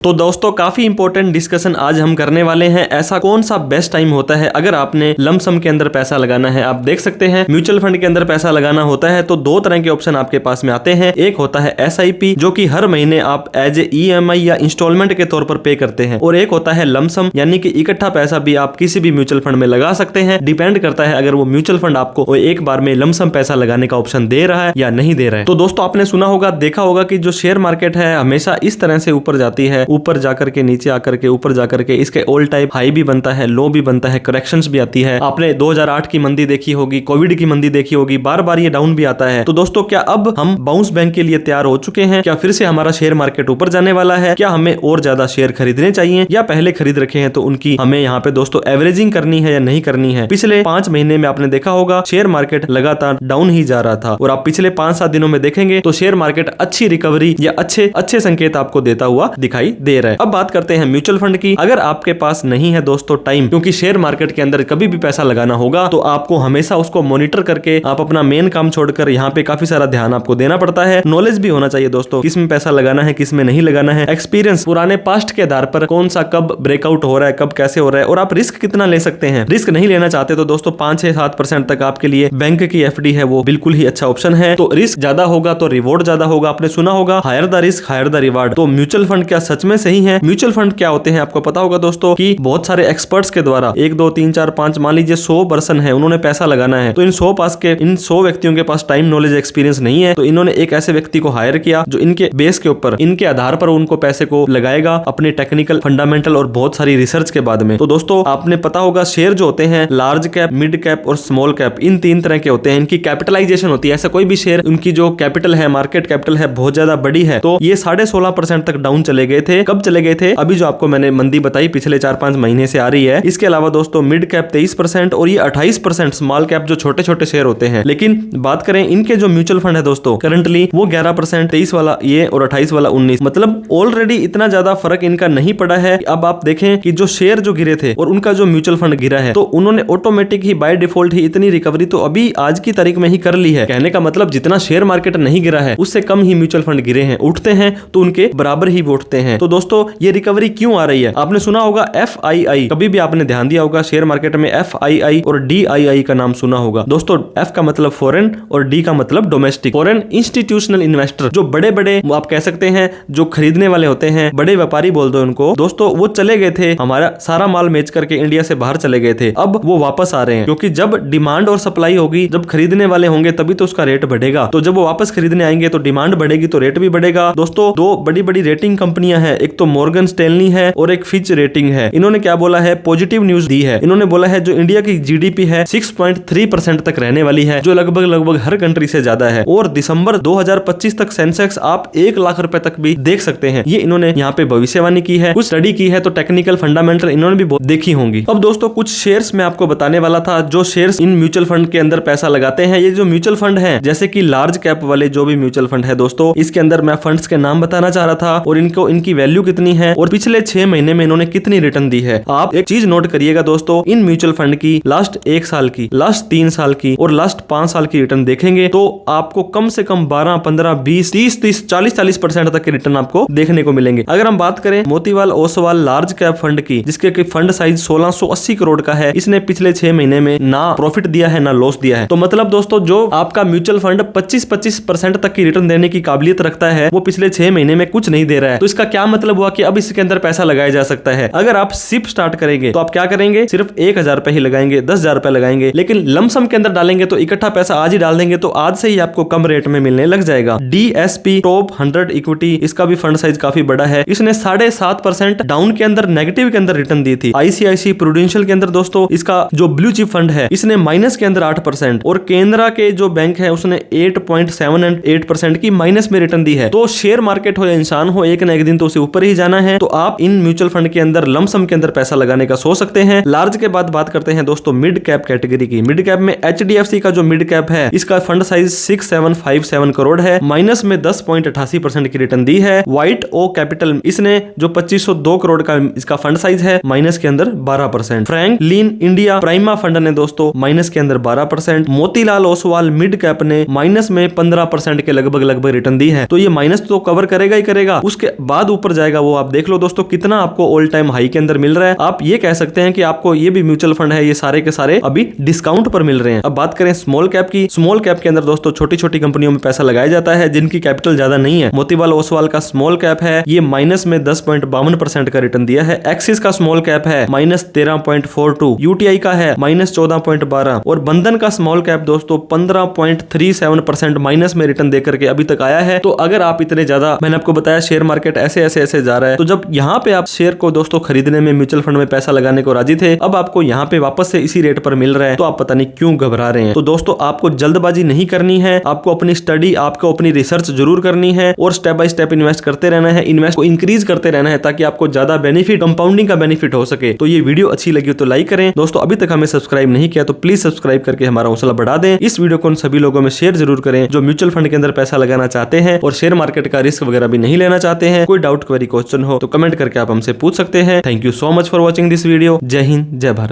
तो दोस्तों काफी इंपॉर्टेंट डिस्कशन आज हम करने वाले हैं। ऐसा कौन सा बेस्ट टाइम होता है अगर आपने लमसम के अंदर पैसा लगाना है। आप देख सकते हैं म्यूचुअल फंड के अंदर पैसा लगाना होता है तो दो तरह के ऑप्शन आपके पास में आते हैं। एक होता है SIP जो कि हर महीने आप एज ए EMI या इंस्टॉलमेंट के तौर पर पे करते हैं, और एक होता है लमसम यानी कि इकट्ठा पैसा भी आप किसी भी म्यूचुअल फंड में लगा सकते हैं। डिपेंड करता है अगर वो म्यूचुअल फंड आपको एक बार में लमसम पैसा लगाने का ऑप्शन दे रहा है या नहीं दे रहा है। तो दोस्तों आपने सुना होगा, देखा होगा कि जो शेयर मार्केट है हमेशा इस तरह से ऊपर जाती है, ऊपर जाकर के नीचे आकर के ऊपर जाकर के इसके ऑल टाइम हाई भी बनता है, लो भी बनता है, करेक्शंस भी आती है। आपने 2008 की मंदी देखी होगी, कोविड की मंदी देखी होगी, बार बार ये डाउन भी आता है। तो दोस्तों क्या अब हम बाउंस बैंक के लिए तैयार हो चुके हैं? क्या फिर से हमारा शेयर मार्केट ऊपर जाने वाला है? क्या हमें और ज्यादा शेयर खरीदने चाहिए या पहले खरीद रखे हैं तो उनकी हमें यहाँ पे दोस्तों एवरेजिंग करनी है या नहीं करनी है? पिछले 5 महीने में आपने देखा होगा शेयर मार्केट लगातार डाउन ही जा रहा था, और आप पिछले 5-7 दिनों में देखेंगे तो शेयर मार्केट अच्छी रिकवरी या अच्छे संकेत आपको देता हुआ दिखाई दे रहा है। अब बात करते हैं म्यूचुअल फंड की। अगर आपके पास नहीं है दोस्तों टाइम, क्योंकि शेयर मार्केट के अंदर कभी भी पैसा लगाना होगा तो आपको हमेशा उसको मॉनिटर करके आप अपना मेन काम छोड़कर यहाँ पे काफी सारा ध्यान आपको देना पड़ता है। नॉलेज भी होना चाहिए दोस्तों, किस में पैसा लगाना है, किस में नहीं लगाना है। एक्सपीरियंस पुराने पास्ट के आधार पर कौन सा कब ब्रेकआउट हो रहा है, कब कैसे हो रहा है, और आप रिस्क कितना ले सकते हैं। रिस्क नहीं लेना चाहते तो दोस्तों 5-6-7% तक आपके लिए बैंक की FD है वो बिल्कुल ही अच्छा ऑप्शन है। तो रिस्क ज्यादा होगा तो रिवॉर्ड ज्यादा होगा। आपने सुना होगा higher the risk higher the reward. तो म्यूचुअल फंड क्या सच में सही है? म्यूचुअल फंड क्या होते हैं आपको पता होगा दोस्तों कि बहुत सारे एक्सपर्ट्स के द्वारा 1 2 3 4 5 मान लीजिए 100 पर्सन है, उन्होंने पैसा लगाना है। तो इन 100 व्यक्तियों के पास टाइम नॉलेज एक्सपीरियंस नहीं है, तो इन्होंने एक ऐसे व्यक्ति को हायर किया जो इनके बेस के ऊपर इनके आधार पर उनको पैसे को लगाएगा अपने टेक्निकल फंडामेंटल और बहुत सारी रिसर्च के बाद में। तो दोस्तों आपने पता होगा शेयर जो होते हैं लार्ज कैप, मिड कैप और स्मॉल कैप, इन 3 तरह के होते हैं। इनकी कैपिटलाइजेशन होती है। ऐसा कोई भी शेयर उनकी जो कैपिटल है, मार्केट कैपिटल है, बहुत ज्यादा बड़ी है। तो ये 16.5% तक डाउन चले गए थे। कब चले गए थे? अभी जो आपको मैंने मंदी बताई पिछले 4-5 महीने से आ रही है। इसके अलावा दोस्तों मिड कैप 23% और ये 28% स्मॉल कैप जो छोटे छोटे शेयर होते हैं। लेकिन बात करें इनके जो म्यूचुअल फंड है दोस्तों करंटली वो 11%, 23 वाला ये और 28 वाला 19, मतलब ऑलरेडी इतना ज्यादा फर्क इनका नहीं पड़ा है। अब आप देखें कि जो शेयर जो गिरे थे और उनका जो म्यूचुअल फंड गिरा है तो उन्होंने ऑटोमेटिक ही बाय डिफॉल्ट ही इतनी रिकवरी तो अभी आज की तारीख में ही कर ली है। कहने का मतलब जितना शेयर मार्केट नहीं गिरा है उससे कम ही म्यूचुअल फंड गिरे हैं। उठते हैं तो उनके बराबर ही उठते हैं। तो दोस्तों ये रिकवरी क्यों आ रही है? आपने सुना होगा FII, कभी भी आपने ध्यान दिया होगा शेयर मार्केट में FII और DII का नाम सुना होगा दोस्तों। F का मतलब फॉरेन और D का मतलब डोमेस्टिक। फॉरेन इंस्टीट्यूशनल इन्वेस्टर, जो बड़े बड़े आप कह सकते हैं जो खरीदने वाले होते हैं, बड़े व्यापारी बोल दो उनको दोस्तों, वो चले गए थे, हमारा सारा माल बेच करके इंडिया से बाहर चले गए थे। अब वो वापस आ रहे हैं क्योंकि जब डिमांड और सप्लाई होगी, जब खरीदने वाले होंगे तभी तो उसका रेट बढ़ेगा। तो जब वो वापस खरीदने आएंगे तो डिमांड बढ़ेगी तो रेट भी बढ़ेगा। दोस्तों 2 बड़ी बड़ी रेटिंग कंपनियां हैं, एक तो मॉर्गन स्टैनली है और एक फिच रेटिंग है। इन्होंने क्या बोला है? पॉजिटिव न्यूज दी है। इन्होंने बोला है जो इंडिया की GDP है 6.3% तक रहने वाली है, जो लगभग हर कंट्री से ज्यादा है, और दिसंबर 2025 तक सेंसेक्स आप 1 लाख रुपए तक भी देख सकते हैं। ये इन्होंने यहाँ पे भविष्यवाणी की है, कुछ स्टडी की है, तो टेक्निकल फंडामेंटल इन्होंने भी देखी होंगी। अब दोस्तों कुछ शेयर्स मैं आपको बताने वाला था जो शेयर्स इन म्यूचुअल फंड के अंदर पैसा लगाते हैं। ये जो म्यूचुअल फंड है जैसे कि लार्ज कैप वाले जो भी म्यूचुअल फंड है दोस्तों, इसके अंदर मैं फंड्स के नाम बताना चाह रहा था और इनको इनकी वैल्यू कितनी है और पिछले 6 महीने में इन्होंने कितनी रिटर्न दी है। आप एक चीज नोट करिएगा दोस्तों, इन म्यूचुअल फंड की लास्ट 1 साल की, लास्ट 3 साल की और लास्ट 5 साल की रिटर्न देखेंगे तो आपको कम से कम 12, 15, 20, 30, 40% तक के रिटर्न आपको देखने को मिलेंगे। अगर हम बात करें Motilal Oswal large cap fund की, जिसके फंड साइज 1680 करोड़ का है, इसने पिछले 6 महीने में ना प्रॉफिट दिया है ना लॉस दिया है। तो मतलब दोस्तों जो आपका म्यूचुअल फंड 25% तक की रिटर्न देने की काबिलियत रखता है वो पिछले 6 महीने में कुछ नहीं दे रहा है। तो इसका क्या मतलब हुआ कि अब इसके अंदर पैसा लगाया जा सकता है। अगर आप सिप स्टार्ट करेंगे तो आप क्या करेंगे? सिर्फ 1000 रुपए ही लगाएंगे, 10,000 रुपए लगाएंगे। लेकिन लमसम के अंदर डालेंगे तो इकट्ठा पैसा आज ही डाल देंगे तो आज से ही आपको कम रेट में मिलने लग जाएगा। DSP टॉप 100 इक्विटी, इसका भी फंड साइज काफी बड़ा है। इसने 7.5% डाउन के अंदर नेगेटिव के अंदर रिटर्न दी थी। ICICI प्रूडेंशियल के अंदर दोस्तों इसका जो ब्लू चिप फंड है इसने माइनस के अंदर 8% और केनरा के जो बैंक है उसने 8.78% की माइनस में रिटर्न दी है। तो शेयर मार्केट हो या इंसान हो, एक ना एक दिन तो उसे ऊपर ही जाना है। तो आप इन म्यूचुअल फंड के अंदर लमसम के अंदर पैसा लगाने का सोच सकते हैं। लार्ज के बाद बात करते हैं दोस्तों मिड कैप कैटेगरी की। मिड कैप में HDFC का जो मिड कैप है इसका फंड साइज 6757 करोड़ है, माइनस में 10.88% की रिटर्न दी है। व्हाइट ओ कैपिटल इसने जो 2502 करोड़ का इसका फंड साइज है माइनस के अंदर 12%। फ्रैंकलिन इंडिया प्राइमा फंड ने दोस्तों माइनस के अंदर 12%। मोतीलाल ओसवाल मिड कैप ने माइनस में 15% के लगभग रिटर्न दी है। तो ये माइनस तो कवर करेगा ही करेगा, उसके बाद ऊपर पर जाएगा वो आप देख लो दोस्तों, कितना आपको ऑल टाइम हाई के अंदर मिल रहा है। आप ये कह सकते हैं कि आपको ये भी म्यूचुअल फंड है, ये सारे के सारे अभी डिस्काउंट पर मिल रहे हैं। अब बात करें स्मॉल कैप की, स्मॉल कैप के अंदर दोस्तों छोटी छोटी कंपनियों में पैसा लगाया जाता है जिनकी कैपिटल ज्यादा नहीं है। मोतीलाल ओसवाल का स्मॉल कैप है, ये माइनस में 10.52% का रिटर्न दिया है। एक्सिस का स्मॉल कैप है -13.42, यूटीआई का है -14.12 और बंधन का स्मॉल कैप दोस्तों 15.37% माइनस में रिटर्न देकर के अभी तक आया है। तो अगर आप इतने ज्यादा, मैंने आपको बताया शेयर मार्केट ऐसे ऐसे ऐसे जा रहा है, तो जब यहाँ पे आप शेयर को दोस्तों खरीदने में, म्यूचुअल फंड में पैसा लगाने को राजी थे, अब आपको यहाँ पे वापस से इसी रेट पर मिल रहा है, तो आप पता नहीं क्यों घबरा रहे हैं। तो दोस्तों आपको जल्दबाजी नहीं करनी है, आपको अपनी स्टडी, आपको अपनी रिसर्च जरूर करनी है और स्टेप बाय स्टेप इन्वेस्ट करते रहना है, इन्वेस्ट को इंक्रीज करते रहना है ताकि आपको ज्यादा बेनिफिट, कंपाउंडिंग का बेनिफिट हो सके। तो ये वीडियो अच्छी लगी तो लाइक करें दोस्तों, अभी तक हमें सब्सक्राइब नहीं किया तो प्लीज सब्सक्राइब करके हमारा हौसला बढ़ा दें। इस वीडियो को उन सभी लोगों में शेयर जरूर करें जो म्यूचुअल फंड के अंदर पैसा लगाना चाहते हैं और शेयर मार्केट का रिस्क वगैरह भी नहीं लेना चाहते हैं। कोई डाउट, क्वेरी, क्वेश्चन हो तो कमेंट करके आप हमसे पूछ सकते हैं। Thank you so much for watching this video. जय हिंद, जय भारत।